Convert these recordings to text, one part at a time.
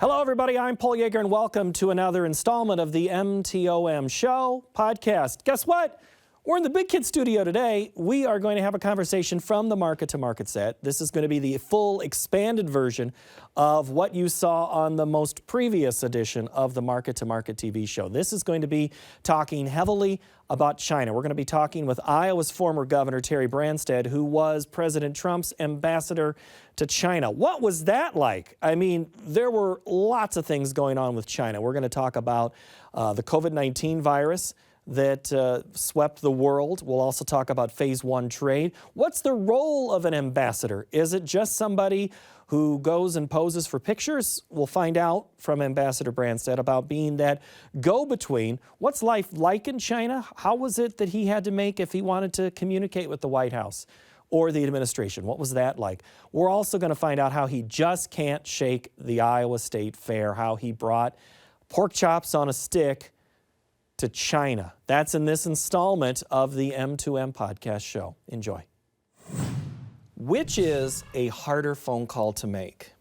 Hello, everybody. I'm Paul Yeager, and welcome to another installment of the MTOM Show podcast. Guess what? We're in the Big Kid studio today. We are going to have a conversation from the Market to Market set. This is going to be the full expanded version of what you saw on the most previous edition of the Market to Market TV show. This is going to be talking heavily about China. We're going to be talking with Iowa's former governor, Terry Branstad, who was President Trump's ambassador to China. What was that like? I mean, there were lots of things going on with China. We're going to talk about the COVID-19 virus that swept the world. We'll also talk about phase one trade. What's the role of an ambassador? Is it just somebody who goes and poses for pictures? We'll find out from Ambassador Branstad about being that go-between. What's life like in China? How was it that he had to make if he wanted to communicate with the White House or the administration? What was that like? We're also going to find out how he just can't shake the Iowa State Fair, how he brought pork chops on a stick to China. That's in this installment of the M2M podcast show. Enjoy. Which is a harder phone call to make?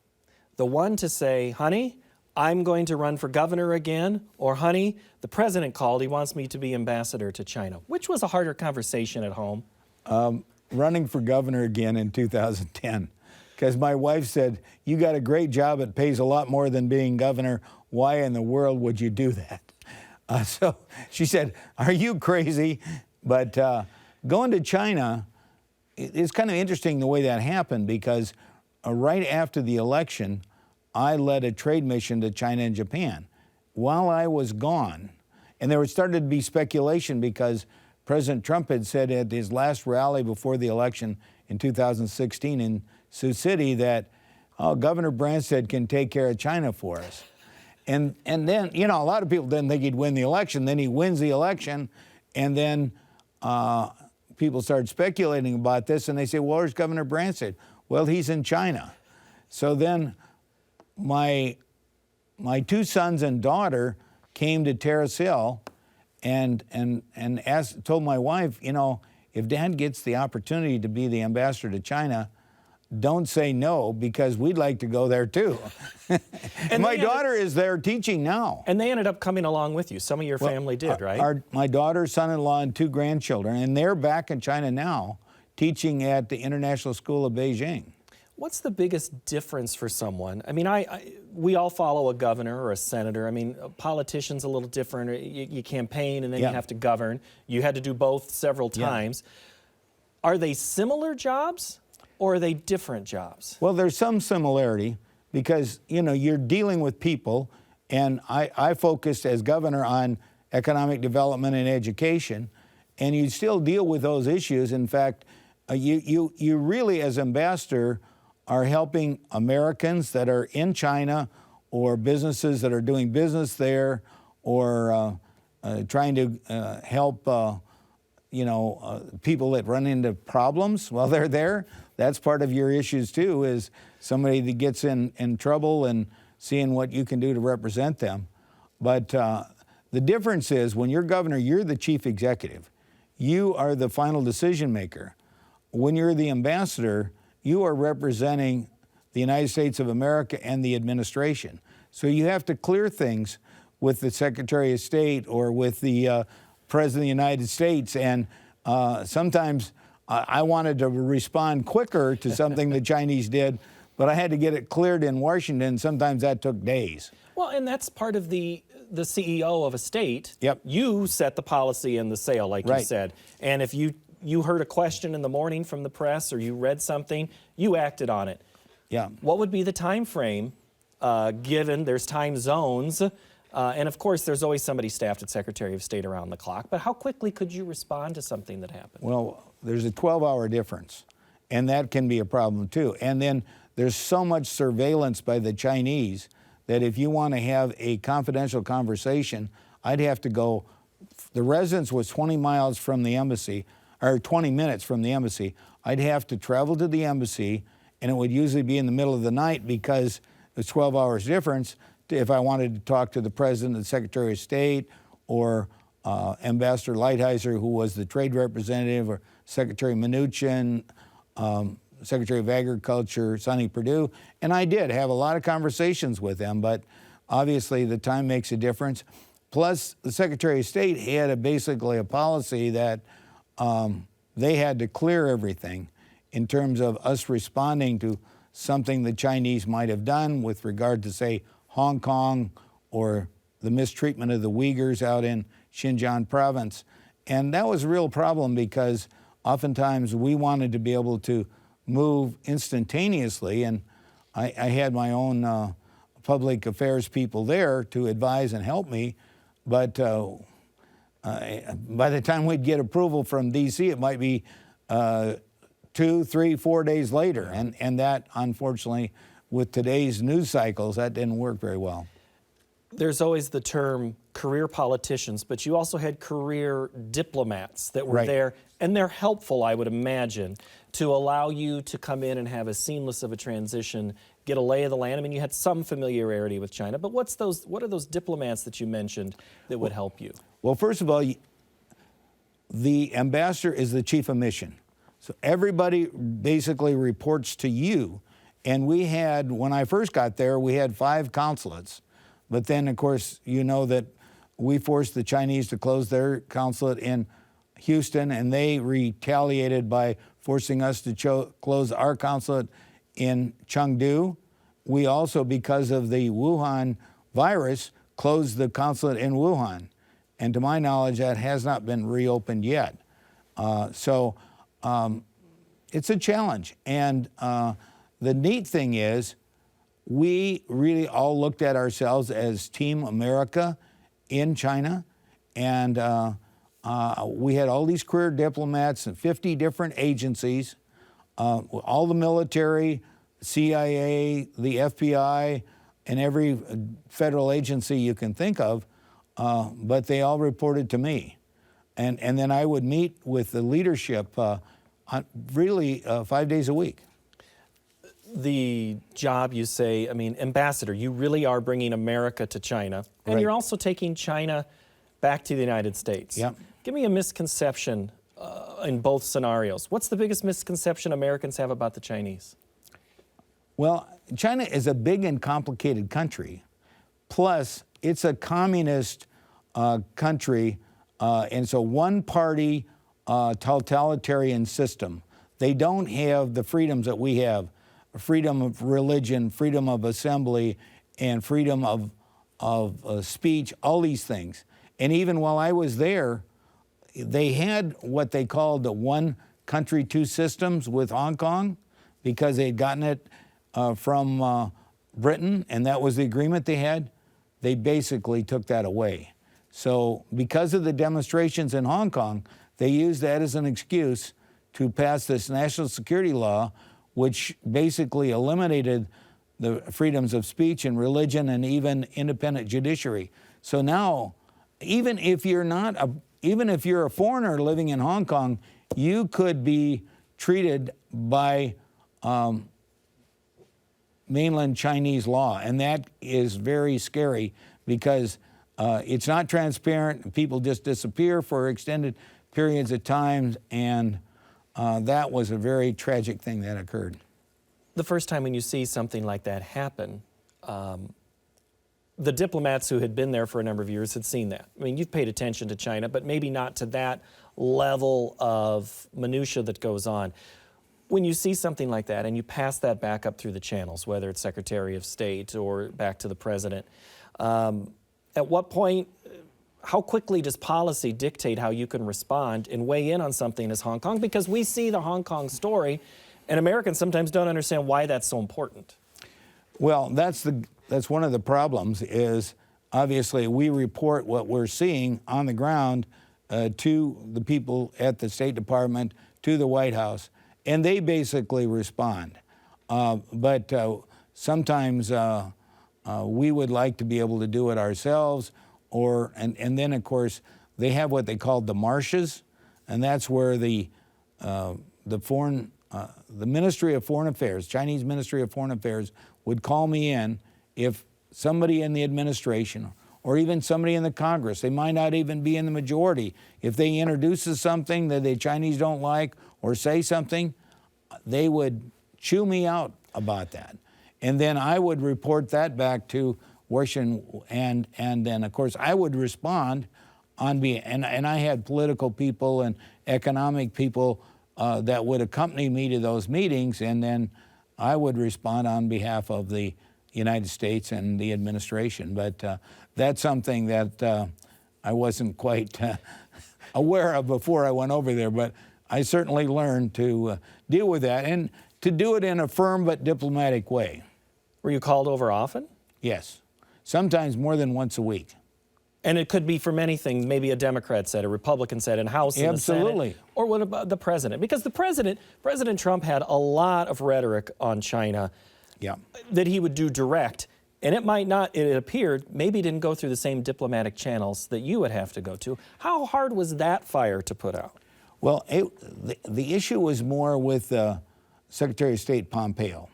The one to say, honey, I'm going to run for governor again, or honey, the president called, he wants me to be ambassador to China. Which was a harder conversation at home? Running for governor again in 2010. Because my wife said, you got a great job, it pays a lot more than being governor. Why in the world would you do that? So she said, are you crazy? But going to China, it's kind of interesting the way that happened because right after the election, I led a trade mission to China and Japan. While I was gone, and there started to be speculation because President Trump had said at his last rally before the election in 2016 in Sioux City that, oh, Governor Branstad can take care of China for us. And then, you know, a lot of people didn't think he'd win the election. Then he wins the election, and then people started speculating about this, and they say, well, where's Governor Branstad? Well, he's in China. So then my two sons and daughter came to Terrace Hill and told my wife, you know, if Dad gets the opportunity to be the ambassador to China, don't say no, because we'd like to go there too. And my daughter is there teaching now. And they ended up coming along with you. Some of your family did, right? My daughter, son-in-law, and two grandchildren, and they're back in China now, teaching at the International School of Beijing. What's the biggest difference for someone? I mean, we all follow a governor or a senator. I mean, a politician's a little different. You campaign and then you have to govern. You had to do both several times. Are they similar jobs? Or are they different jobs? Well, there's some similarity because, you know, you're dealing with people, and I focused as governor on economic development and education, and you still deal with those issues. In fact, you really, as ambassador, are helping Americans that are in China or businesses that are doing business there or trying to help, people that run into problems while they're there. That's part of your issues too, is somebody that gets in trouble and seeing what you can do to represent them. But the difference is when you're governor, you're the chief executive. You are the final decision maker. When you're the ambassador, you are representing the United States of America and the administration. So you have to clear things with the Secretary of State or with the President of the United States. And sometimes I wanted to respond quicker to something the Chinese did, but I had to get it cleared in Washington. Sometimes that took days. Well, and that's part of the CEO of a state. Yep. You set the policy and the sale, like you said. And if you heard a question in the morning from the press or you read something, you acted on it. Yeah. What would be the time frame, given there's time zones? And of course, there's always somebody staffed at Secretary of State around the clock. But how quickly could you respond to something that happened? Well, there's a 12-hour difference, and that can be a problem too. And then there's so much surveillance by the Chinese that if you want to have a confidential conversation, I'd have to go. The residence was 20 miles from the embassy, or 20 minutes from the embassy. I'd have to travel to the embassy, and it would usually be in the middle of the night because it's 12 hours difference if I wanted to talk to the President, the Secretary of State, or Ambassador Lighthizer, who was the trade representative, or Secretary Mnuchin, Secretary of Agriculture, Sonny Perdue, and I did have a lot of conversations with them, but obviously the time makes a difference. Plus, the Secretary of State had basically a policy that they had to clear everything in terms of us responding to something the Chinese might have done with regard to, say, Hong Kong or the mistreatment of the Uyghurs out in Xinjiang province. And that was a real problem because oftentimes we wanted to be able to move instantaneously, and I had my own public affairs people there to advise and help me, but by the time we'd get approval from D.C., it might be 2, 3, 4 days later, and that, unfortunately, with today's news cycles, that didn't work very well. There's always the term career politicians, but you also had career diplomats that were Right. there, and they're helpful, I would imagine, to allow you to come in and have as seamless of a transition, get a lay of the land. I mean, you had some familiarity with China, but what are those diplomats that you mentioned that would help you? Well, first of all, the ambassador is the chief of mission. So everybody basically reports to you. And we had, when I first got there, we had 5 consulates. But then, of course, you know that we forced the Chinese to close their consulate in Houston, and they retaliated by forcing us to close our consulate in Chengdu. We also, because of the Wuhan virus, closed the consulate in Wuhan. And to my knowledge, that has not been reopened yet. So it's a challenge. And the neat thing is, we really all looked at ourselves as Team America in China. And we had all these career diplomats in 50 different agencies, all the military, CIA, the FBI, and every federal agency you can think of, but they all reported to me. And then I would meet with the leadership really 5 days a week. The job, you say, I mean, ambassador, you really are bringing America to China, and Right. you're also taking China back to the United States. Yep. Give me a misconception in both scenarios. What's the biggest misconception Americans have about the Chinese? Well, China is a big and complicated country. Plus, it's a communist country, and it's a one-party totalitarian system. They don't have the freedoms that we have: freedom of religion, freedom of assembly, and freedom of speech, all these things. And even while I was there, they had what they called the one country, two systems with Hong Kong, because they had gotten it from Britain, and that was the agreement they had. They basically took that away. So because of the demonstrations in Hong Kong, they used that as an excuse to pass this national security law, which basically eliminated the freedoms of speech and religion and even independent judiciary. So now, even if you're a foreigner living in Hong Kong, you could be treated by mainland Chinese law, and that is very scary because it's not transparent. People just disappear for extended periods of time, and that was a very tragic thing that occurred. The first time when you see something like that happen, the diplomats who had been there for a number of years had seen that. I mean, you've paid attention to China, but maybe not to that level of minutia that goes on. When you see something like that and you pass that back up through the channels, whether it's Secretary of State or back to the President, at what point, how quickly does policy dictate how you can respond and weigh in on something as Hong Kong? Because we see the Hong Kong story, and Americans sometimes don't understand why that's so important. Well, that's one of the problems is obviously we report what we're seeing on the ground to the people at the State Department, to the White House, and they basically respond. But sometimes we would like to be able to do it ourselves, and then of course they have what they call the marshes, and that's where the Ministry of Foreign Affairs, Chinese Ministry of Foreign Affairs, would call me in if somebody in the administration or even somebody in the Congress, they might not even be in the majority, if they introduces something that the Chinese don't like or say something, they would chew me out about that. And then I would report that back to Washington, and then, of course, I would respond and I had political people and economic people that would accompany me to those meetings, and then I would respond on behalf of the United States and the administration. But that's something that I wasn't quite aware of before I went over there, but I certainly learned to deal with that and to do it in a firm but diplomatic way. Were you called over often? Yes, sometimes more than once a week. And it could be for many things. Maybe a Democrat said, a Republican said, in House, in the Absolutely. Senate. Or what about the president? Because the President Trump had a lot of rhetoric on China that he would do direct. And it might not, it appeared, maybe didn't go through the same diplomatic channels that you would have to go to. How hard was that fire to put out? Well, the issue was more with Secretary of State Pompeo,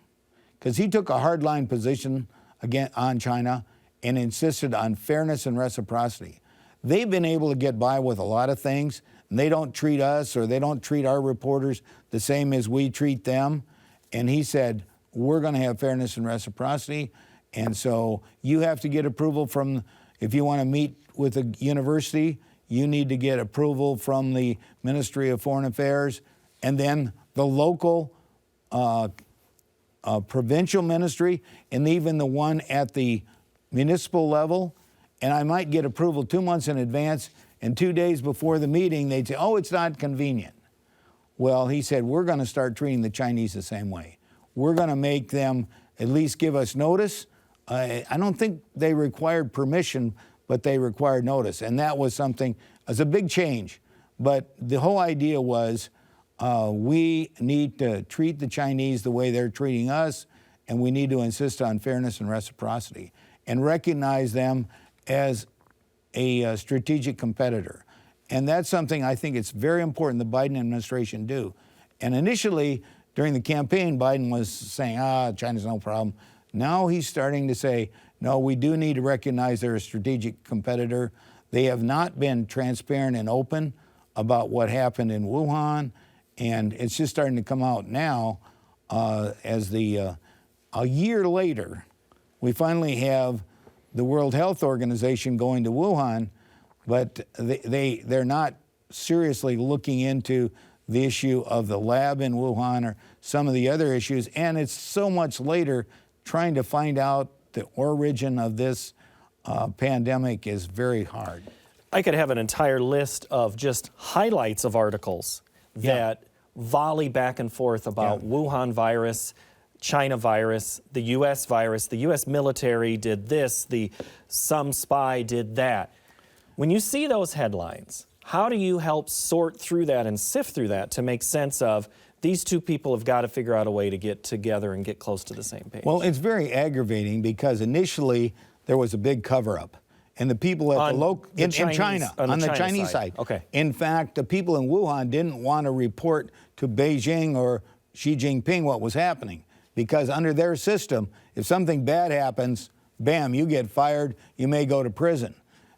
because he took a hardline position again on China and insisted on fairness and reciprocity. They've been able to get by with a lot of things, and they don't treat us or they don't treat our reporters the same as we treat them. And he said, we're going to have fairness and reciprocity, and so you have to get approval from, if you want to meet with a university, you need to get approval from the Ministry of Foreign Affairs, and then the local provincial ministry, and even the one at the municipal level. And I might get approval 2 months in advance, and 2 days before the meeting, they'd say, oh, it's not convenient. Well, he said, we're going to start treating the Chinese the same way. We're going to make them at least give us notice. I don't think they required permission, but they required notice. And that was something, as a big change. But the whole idea was we need to treat the Chinese the way they're treating us, and we need to insist on fairness and reciprocity and recognize them as a strategic competitor. And that's something I think it's very important the Biden administration do. And initially, during the campaign, Biden was saying, China's no problem. Now he's starting to say, no, we do need to recognize they're a strategic competitor. They have not been transparent and open about what happened in Wuhan, and it's just starting to come out now as a year later, we finally have the World Health Organization going to Wuhan, but they're not seriously looking into the issue of the lab in Wuhan or some of the other issues, and it's so much later trying to find out the origin of this pandemic is very hard. I could have an entire list of just highlights of articles that volley back and forth about Wuhan virus, China virus, the U.S. virus, the U.S. military did this, some spy did that. When you see those headlines, how do you help sort through that and sift through that to make sense of these two people have got to figure out a way to get together and get close to the same page? Well, it's very aggravating because initially there was a big cover-up. And the people at the local in China, on the Chinese side. Okay. In fact, the people in Wuhan didn't want to report to Beijing or Xi Jing Ping what was happening, because under their system, if something bad happens, bam, you get fired, you may go to prison.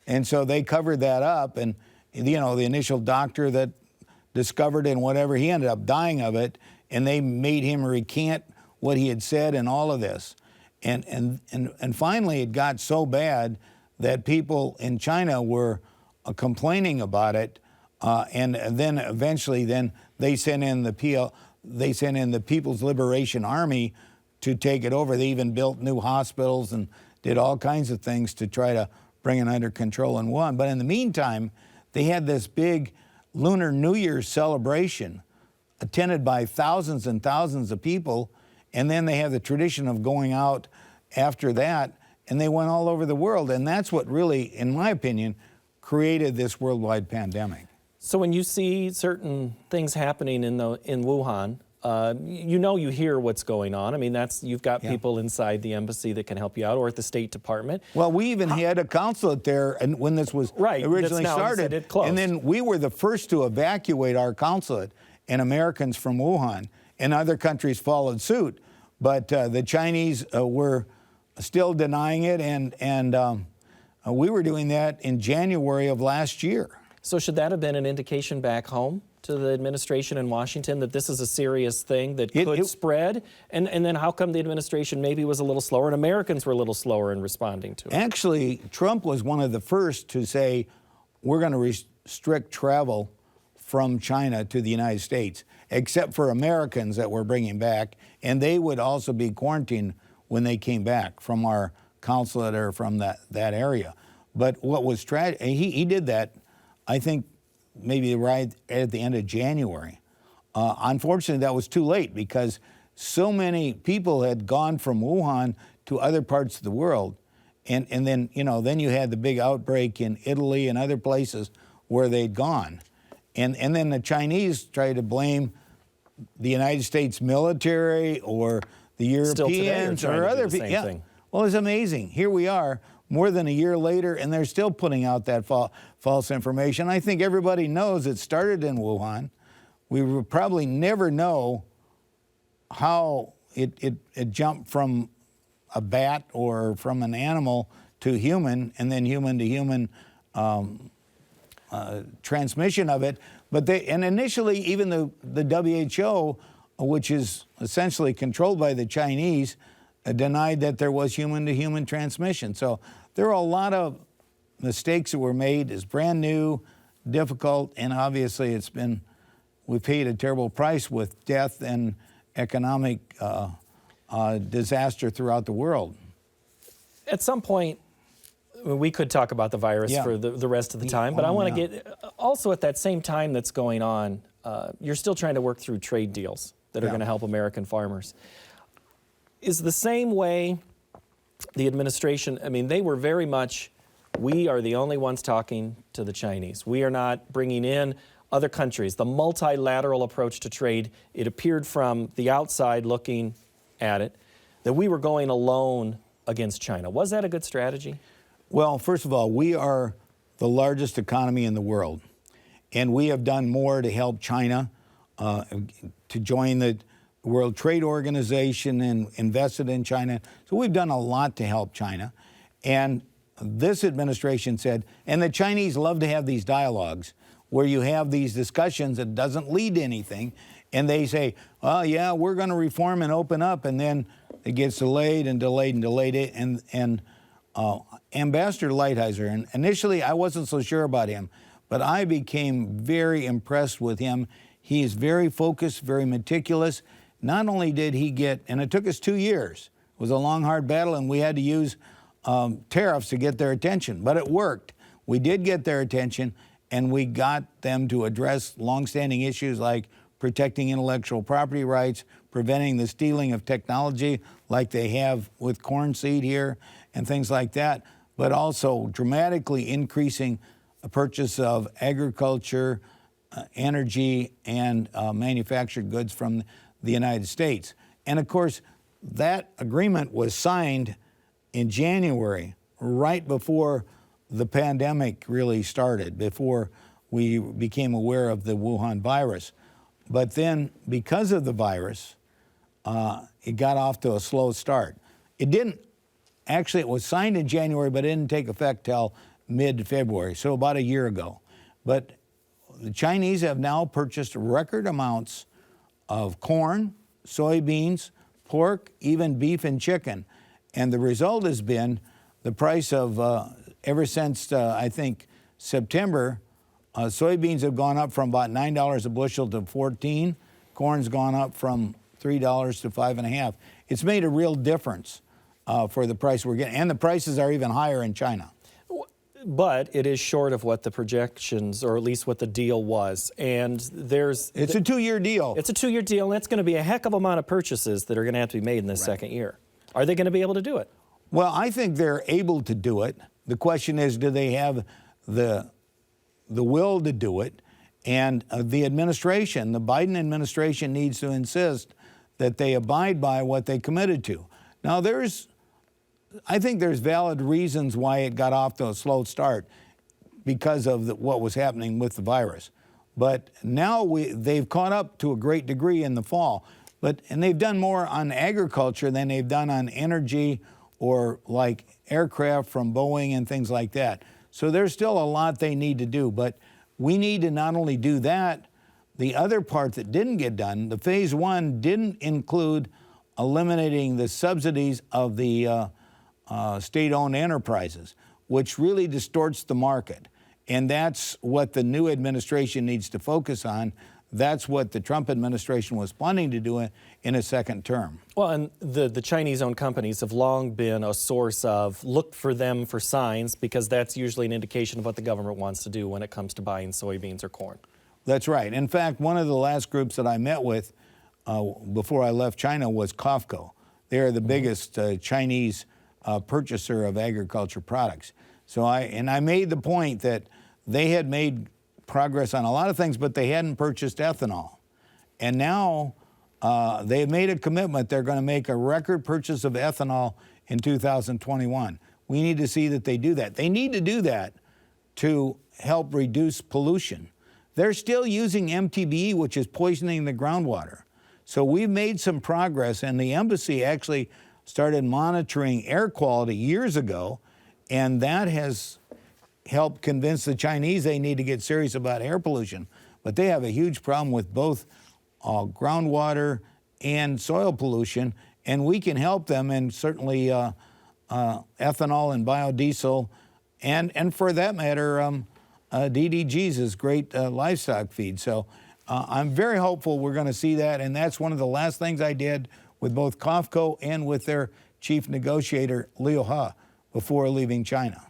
And so they covered that up, and the initial doctor that discovered it and whatever, he ended up dying of it, and they made him recant what he had said and all of this. And finally it got so bad that people in China were complaining about it, and then eventually they sent in the People's Liberation Army to take it over. They even built new hospitals and did all kinds of things to try to bring it under control in Wuhan. But in the meantime, they had this big Lunar New Year celebration attended by thousands and thousands of people, and then they have the tradition of going out after that, and they went all over the world. And that's what really, in my opinion, created this worldwide pandemic. So when you see certain things happening in Wuhan, you hear what's going on. I mean, you've got people inside the embassy that can help you out, or at the State Department. Well, we even had a consulate there, and when this was originally started, it closed. And then we were the first to evacuate our consulate and Americans from Wuhan, and other countries followed suit. But the Chinese were still denying it, and we were doing that in January of last year. So should that have been an indication back home to the administration in Washington that this is a serious thing that could spread? And then how come the administration maybe was a little slower and Americans were a little slower in responding to it? Actually, Trump was one of the first to say, we're going to restrict travel from China to the United States, except for Americans that we're bringing back, and they would also be quarantined when they came back from our consulate or from that area. But what was tragic, he did that, I think, maybe right at the end of January. Unfortunately, that was too late because so many people had gone from Wuhan to other parts of the world. And then, then you had the big outbreak in Italy and other places where they'd gone. And then the Chinese tried to blame the United States military or the Europeans or other people. Yeah. Thing. Well, it's amazing. Here we are, more than a year later, and they're still putting out that false information. I think everybody knows it started in Wuhan. We will probably never know how it jumped from a bat or from an animal to human, and then human to human transmission of it. But initially, even the WHO, which is essentially controlled by the Chinese, denied that there was human to human transmission. So there are a lot of mistakes that were made. It's brand new, difficult, and obviously we paid a terrible price with death and economic disaster throughout the world. At some point, we could talk about the virus for the rest of the time, but I want to get, also at that same time that's going on, you're still trying to work through trade deals that are going to help American farmers. Is the same way the administration, they were very much, we are the only ones talking to the Chinese. We are not bringing in other countries. The multilateral approach to trade, it appeared from the outside looking at it, that we were going alone against China. Was that a good strategy? Well, first of all, we are the largest economy in the world, and we have done more to help China to join the World Trade Organization and invested in China. So we've done a lot to help China. And this administration said, and the Chinese love to have these dialogues where you have these discussions that doesn't lead to anything, and they say, well, yeah, we're going to reform and open up, and then it gets delayed and delayed and delayed. And Ambassador Lighthizer, and initially I wasn't so sure about him, but I became very impressed with him. He is very focused, very meticulous. Not only did he get, and it took us 2 years, it was a long, hard battle, and we had to use tariffs to get their attention, but it worked. We did get their attention, and we got them to address longstanding issues like protecting intellectual property rights, preventing the stealing of technology like they have with corn seed here and things like that, but also dramatically increasing the purchase of agriculture, energy, and manufactured goods from the United States. And of course, that agreement was signed in January, right before the pandemic really started, before we became aware of the Wuhan virus. But then, because of the virus, it got off to a slow start. It didn't, actually it was signed in January, but it didn't take effect till mid-February, so about a year ago. But the Chinese have now purchased record amounts of corn, soybeans, pork, even beef and chicken. And the result has been the price of, ever since, I think, September, soybeans have gone up from about $9 a bushel to $14. Corn's gone up from $3 to $5.50. It's made a real difference for the price we're getting. And the prices are even higher in China. But it is short of what the projections, or at least what the deal was. And there's... It's a 2-year deal. It's a 2-year deal, and it's going to be a heck of a amount of purchases that are going to have to be made in this second year. Are they going to be able to do it? Well, I think they're able to do it. The question is, do they have the will to do it? And the administration, the Biden administration, needs to insist that they abide by what they committed to. Now, I think there's valid reasons why it got off to a slow start because of what was happening with the virus. But now they've caught up to a great degree in the fall. And they've done more on agriculture than they've done on energy or like aircraft from Boeing and things like that. So there's still a lot they need to do. But we need to not only do that, the other part that didn't get done, the phase one didn't include eliminating the subsidies of the state-owned enterprises, which really distorts the market. And that's what the new administration needs to focus on. That's what the Trump administration was planning to do in a second term. Well, and the Chinese-owned companies have long been a source of look for them for signs, because that's usually an indication of what the government wants to do when it comes to buying soybeans or corn. That's right. In fact, one of the last groups that I met with before I left China was COFCO. They are the biggest Chinese purchaser of agriculture products. So I made the point that they had made progress on a lot of things, but they hadn't purchased ethanol. And now they have made a commitment. They're going to make a record purchase of ethanol in 2021. We need to see that they do that. They need to do that to help reduce pollution. They're still using MTBE, which is poisoning the groundwater. So we've made some progress, and the embassy actually started monitoring air quality years ago, and that has helped convince the Chinese they need to get serious about air pollution. But they have a huge problem with both groundwater and soil pollution, and we can help them, and certainly ethanol and biodiesel, and for that matter, DDGs is great livestock feed. So I'm very hopeful we're going to see that, and that's one of the last things I did with both COFCO and with their chief negotiator, Liu He, before leaving China.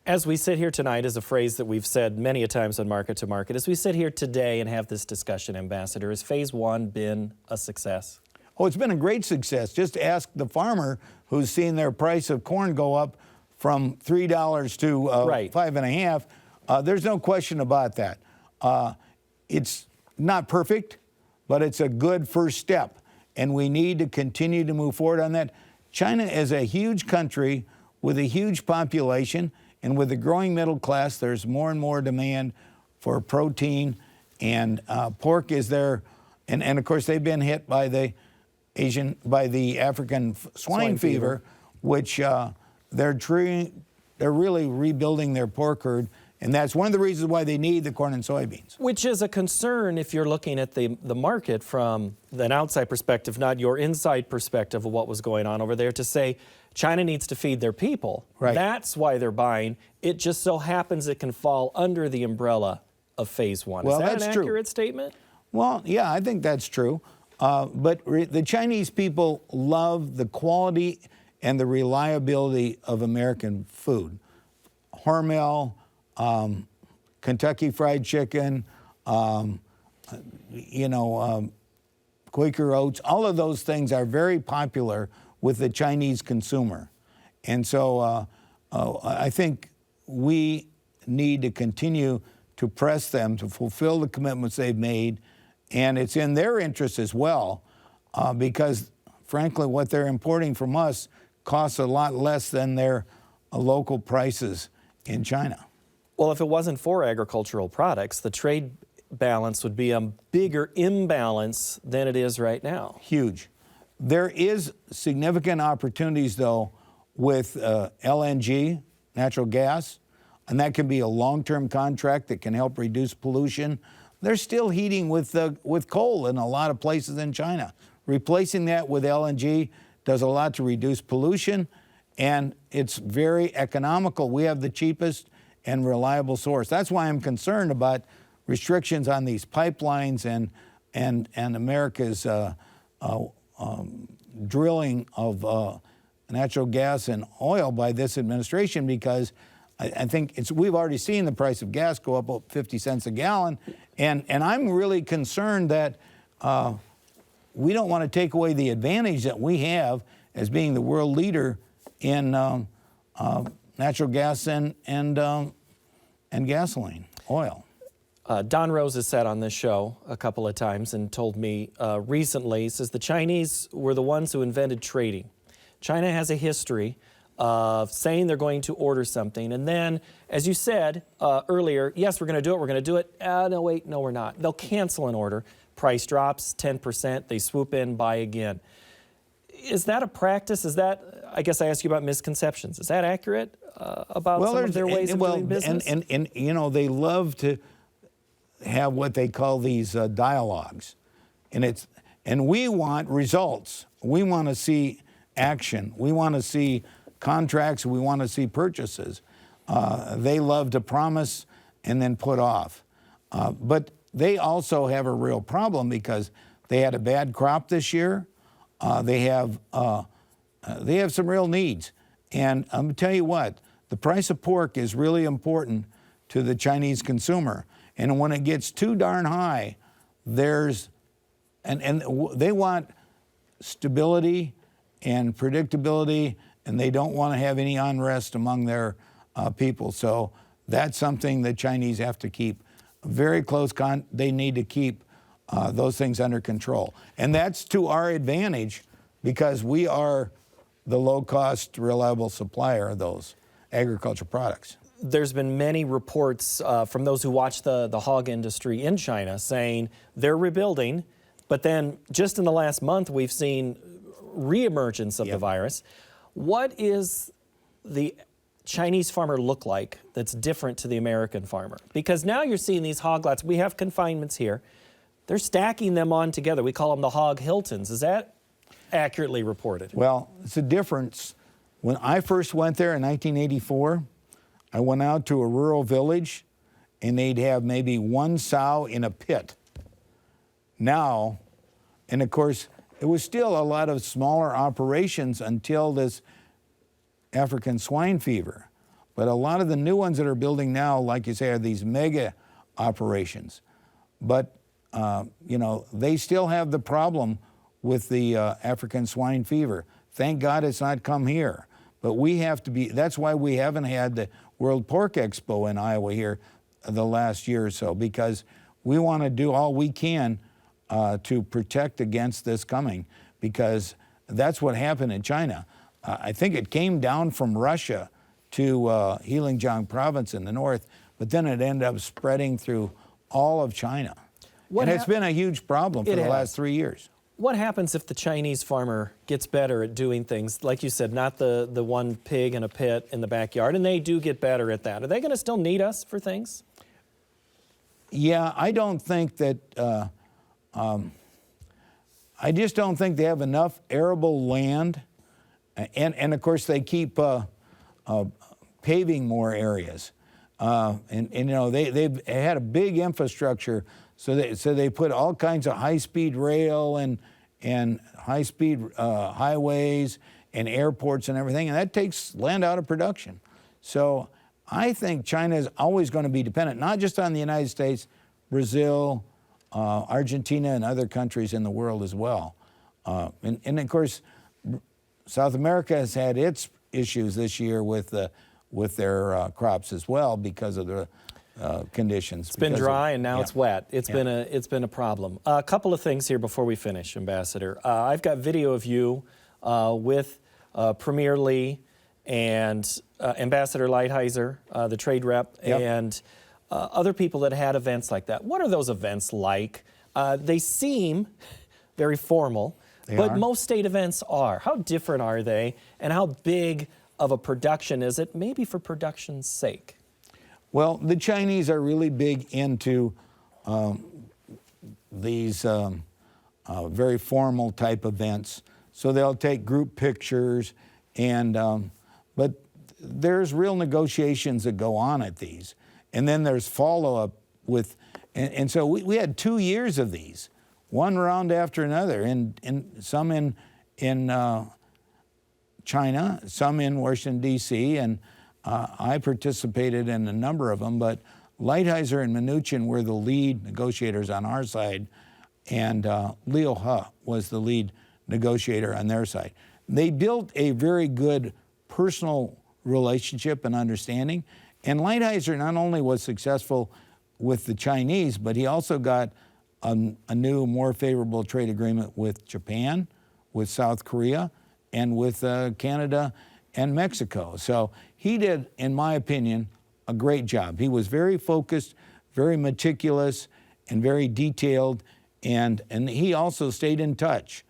As we sit here tonight is a phrase that we've said many a times on Market to Market. As we sit here today and have this discussion, Ambassador, has phase one been a success? Oh, it's been a great success. Just ask the farmer who's seen their price of corn go up from $3 to $5.50. There's no question about that. It's not perfect, but it's a good first step, and we need to continue to move forward on that. China is a huge country with a huge population, and with the growing middle class, there's more and more demand for protein, and pork is there. And of course, they've been hit by the African swine fever, which they're really rebuilding their pork herd. And that's one of the reasons why they need the corn and soybeans. Which is a concern if you're looking at the market from an outside perspective, not your inside perspective of what was going on over there, to say China needs to feed their people. Right. That's why they're buying. It just so happens it can fall under the umbrella of phase one. Well, is that that's an true. accurate statement? Well, yeah, I think that's true. But the Chinese people love the quality and the reliability of American food. Hormel, Kentucky Fried Chicken, Quaker Oats, all of those things are very popular with the Chinese consumer. And so I think we need to continue to press them to fulfill the commitments they've made. And it's in their interest as well, because frankly, what they're importing from us costs a lot less than their local prices in China. Well, if it wasn't for agricultural products, the trade balance would be a bigger imbalance than it is right now. Huge. There is significant opportunities, though, with LNG, natural gas, and that can be a long-term contract that can help reduce pollution. They're still heating with coal in a lot of places in China. Replacing that with LNG does a lot to reduce pollution, and it's very economical. We have the cheapest and reliable source. That's why I'm concerned about restrictions on these pipelines and America's drilling of natural gas and oil by this administration, because I think we've already seen the price of gas go up 50 cents a gallon, and I'm really concerned that we don't want to take away the advantage that we have as being the world leader in natural gas and gasoline, oil. Don Rose has said on this show a couple of times and told me recently, he says the Chinese were the ones who invented trading. China has a history of saying they're going to order something, and then, as you said earlier, yes, we're going to do it. No, wait, no, we're not. They'll cancel an order. Price drops 10%. They swoop in, buy again. Is that a practice? Is that, I guess I asked you about misconceptions. Is that accurate about some of their ways of doing business? And they love to, have what they call these dialogues. And we want results. We want to see action. We want to see contracts. We want to see purchases. They love to promise and then put off. But they also have a real problem because they had a bad crop this year. They have some real needs. And I'm going to tell you what, the price of pork is really important to the Chinese consumer. And when it gets too darn high, and they want stability and predictability, and they don't want to have any unrest among their people. So that's something the Chinese have to keep very close. They need to keep those things under control. And that's to our advantage because we are the low-cost, reliable supplier of those agricultural products. There's been many reports from those who watch the hog industry in China saying they're rebuilding, but then just in the last month we've seen reemergence of the virus. What is the Chinese farmer look like that's different to the American farmer? Because now you're seeing these hog lots. We have confinements here. They're stacking them on together. We call them the hog Hiltons. Is that accurately reported? Well, it's a difference. When I first went there in 1984, I went out to a rural village and they'd have maybe one sow in a pit. Now, and of course, it was still a lot of smaller operations until this African swine fever. But a lot of the new ones that are building now, like you say, are these mega operations. But, they still have the problem with the African swine fever. Thank God it's not come here. But we have to be, that's why we haven't had the World Pork Expo in Iowa here the last year or so, because we want to do all we can to protect against this coming, because that's what happened in China. I think it came down from Russia to Heilongjiang province in the north, but then it ended up spreading through all of China. And it's been a huge problem for the last 3 years. What happens if the Chinese farmer gets better at doing things, like you said, not the one pig in a pit in the backyard, and they do get better at that? Are they going to still need us for things? Yeah, I don't think that, I just don't think they have enough arable land. And of course, they keep paving more areas. They've had a big infrastructure, so they put all kinds of high-speed rail and high-speed highways and airports and everything, and that takes land out of production. So I think China is always going to be dependent, not just on the United States, Brazil, Argentina, and other countries in the world as well. And of course, South America has had its issues this year with their crops as well because of the conditions. It's been dry and now it's wet. It's been a problem. A couple of things here before we finish, Ambassador. I've got video of you with Premier Li and Ambassador Lighthizer, the trade rep, and other people that had events like that. What are those events like? They seem very formal. But most state events are. How different are they, and how big of a production is it, maybe for production's sake? Well, the Chinese are really big into these very formal type events. So they'll take group pictures, but there's real negotiations that go on at these. And then there's follow-up with, and so we had 2 years of these. One round after another, and some in China, some in Washington, D.C., and I participated in a number of them, but Lighthizer and Mnuchin were the lead negotiators on our side, and Liu He was the lead negotiator on their side. They built a very good personal relationship and understanding, and Lighthizer not only was successful with the Chinese, but he also got a new, more favorable trade agreement with Japan, with South Korea, and with Canada and Mexico. So he did, in my opinion, a great job. He was very focused, very meticulous, and very detailed, and he also stayed in touch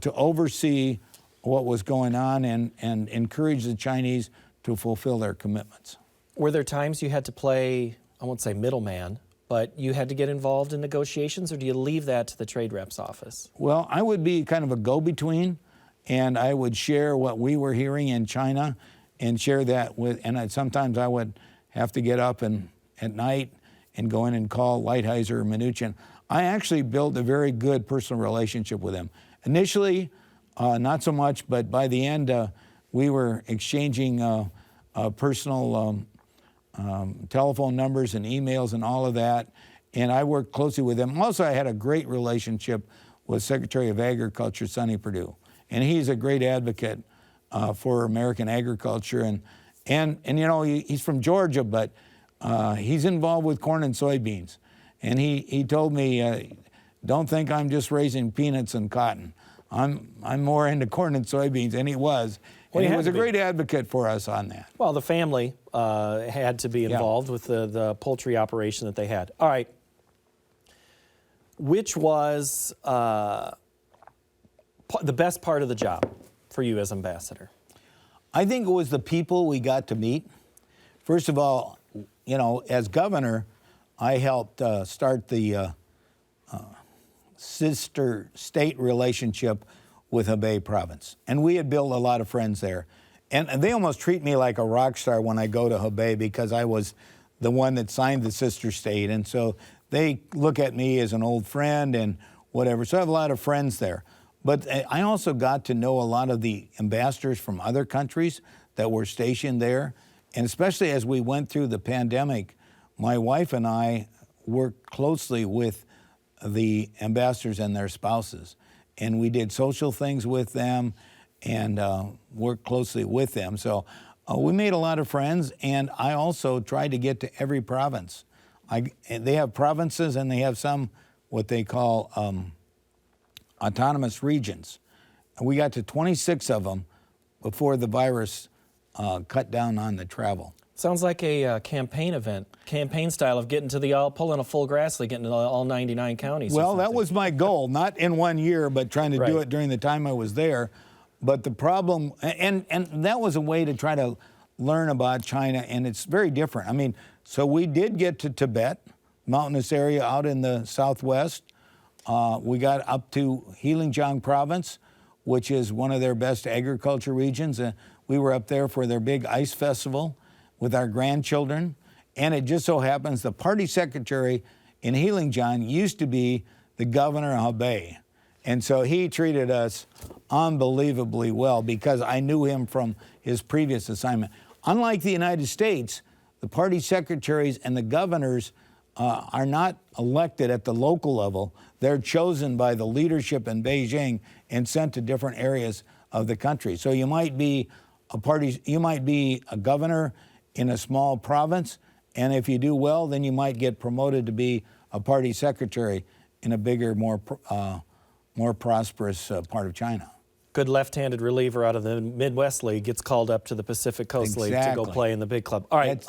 to oversee what was going on and encourage the Chinese to fulfill their commitments. Were there times you had to play, I won't say middleman, but you had to get involved in negotiations, or do you leave that to the trade rep's office? Well, I would be kind of a go-between, and I would share what we were hearing in China and share that with, and sometimes I would have to get up at night and go in and call Lighthizer or Mnuchin. I actually built a very good personal relationship with them. Initially, not so much, but by the end, we were exchanging personal telephone numbers and emails and all of that, and I worked closely with them. Also, I had a great relationship with Secretary of Agriculture, Sonny Perdue, and he's a great advocate for American agriculture, and you know, he's from Georgia, but he's involved with corn and soybeans, and he told me, don't think I'm just raising peanuts and cotton. I'm more into corn and soybeans, and he was. Well, and he was a great advocate for us on that. Well, the family had to be involved with the poultry operation that they had. All right. Which was the best part of the job for you as ambassador? I think it was the people we got to meet. First of all, you know, as governor, I helped start the sister state relationship with Hebei province. And we had built a lot of friends there. And they almost treat me like a rock star when I go to Hebei because I was the one that signed the sister state. And so they look at me as an old friend and whatever. So I have a lot of friends there. But I also got to know a lot of the ambassadors from other countries that were stationed there. And especially as we went through the pandemic, my wife and I worked closely with the ambassadors and their spouses. And we did social things with them and worked closely with them. So we made a lot of friends, and I also tried to get to every province. They have provinces, and they have some what they call autonomous regions. And we got to 26 of them before the virus cut down on the travel. Sounds like a campaign event, campaign style of getting to pulling a full grass league, getting to all 99 counties. Well, that was my goal, not in 1 year, but trying to do it during the time I was there. But the problem, and that was a way to try to learn about China, and it's very different. I mean, so we did get to Tibet, mountainous area out in the southwest. We got up to Heilongjiang province, which is one of their best agriculture regions. We were up there for their big ice festival with our grandchildren, and it just so happens the party secretary in Heilongjiang used to be the governor of Hebei, and so he treated us unbelievably well because I knew him from his previous assignment. Unlike the United States, the party secretaries and the governors are not elected at the local level. They're chosen by the leadership in Beijing and sent to different areas of the country. So you might be a governor in a small province, and if you do well, then you might get promoted to be a party secretary in a bigger, more prosperous part of China. Good left-handed reliever out of the Midwest League gets called up to the Pacific Coast League to go play in the big club. All right,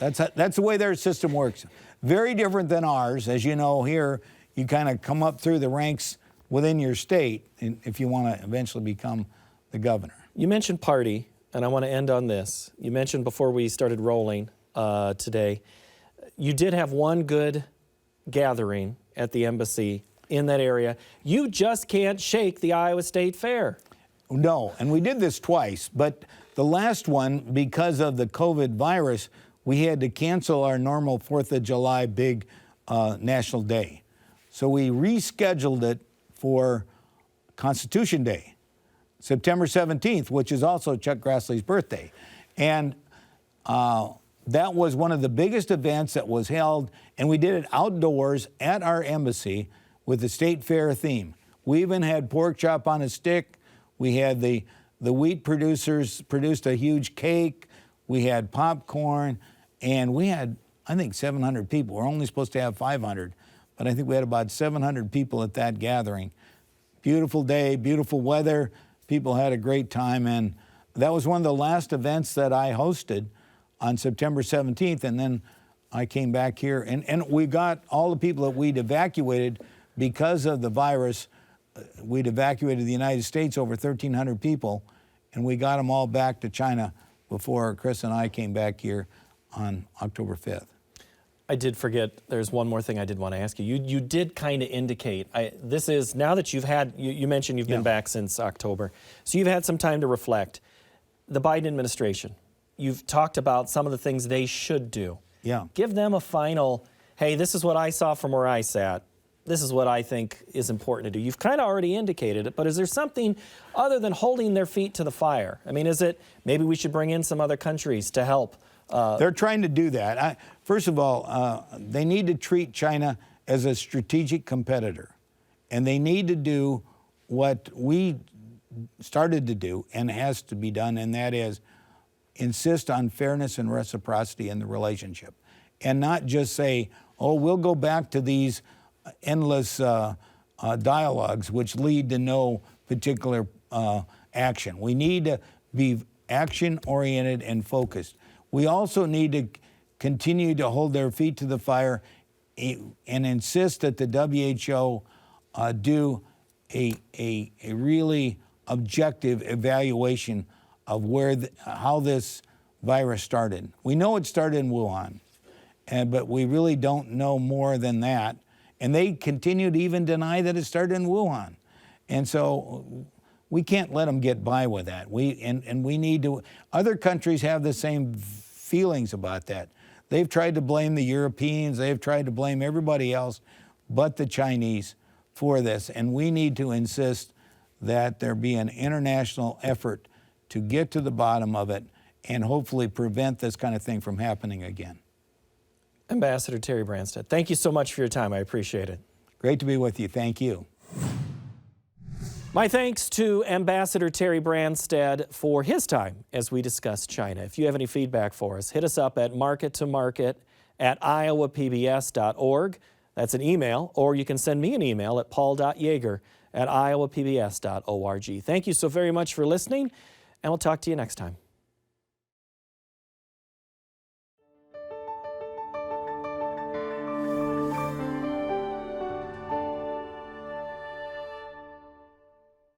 that's the way their system works. Very different than ours. As you know, here you kind of come up through the ranks within your state if you want to eventually become the governor. You mentioned party, and I want to end on this. You mentioned before we started rolling today, you did have one good gathering at the embassy in that area. You just can't shake the Iowa State Fair. No, and we did this twice, but the last one, because of the COVID virus, we had to cancel our normal 4th of July big national day. So we rescheduled it for Constitution Day, September 17th, which is also Chuck Grassley's birthday. And that was one of the biggest events that was held, and we did it outdoors at our embassy with the State Fair theme. We even had pork chop on a stick. We had the wheat producers produced a huge cake. We had popcorn, and we had, I think, 700 people. We're only supposed to have 500, but I think we had about 700 people at that gathering. Beautiful day, beautiful weather. People had a great time, and that was one of the last events that I hosted on September 17th, and then I came back here, and we got all the people that we'd evacuated because of the virus. We'd evacuated the United States, over 1,300 people, and we got them all back to China before Chris and I came back here on October 5th. I did forget, there's one more thing I did want to ask you. You did kind of indicate, this is, now that you've had, you mentioned you've been back since October, so you've had some time to reflect. The Biden administration, you've talked about some of the things they should do. Yeah. Give them a final, hey, this is what I saw from where I sat. This is what I think is important to do. You've kind of already indicated it, but is there something other than holding their feet to the fire? I mean, is it maybe we should bring in some other countries to help? They're trying to do that. First of all, they need to treat China as a strategic competitor. And they need to do what we started to do and has to be done, and that is insist on fairness and reciprocity in the relationship. And not just say, oh, we'll go back to these endless dialogues which lead to no particular action. We need to be action-oriented and focused. We also need to continue to hold their feet to the fire and insist that the WHO do a really objective evaluation of how this virus started. We know it started in Wuhan, but we really don't know more than that. And they continue to even deny that it started in Wuhan. And so we can't let them get by with that. We need to, other countries have the same feelings about that. They've tried to blame the Europeans, they've tried to blame everybody else but the Chinese for this. And we need to insist that there be an international effort to get to the bottom of it and hopefully prevent this kind of thing from happening again. Ambassador Terry Branstad, thank you so much for your time. I appreciate it. Great to be with you. Thank you. My thanks to Ambassador Terry Branstad for his time as we discuss China. If you have any feedback for us, hit us up at markettomarket@iowapbs.org. That's an email, or you can send me an email at paul.yeager@iowapbs.org. Thank you so very much for listening, and we'll talk to you next time.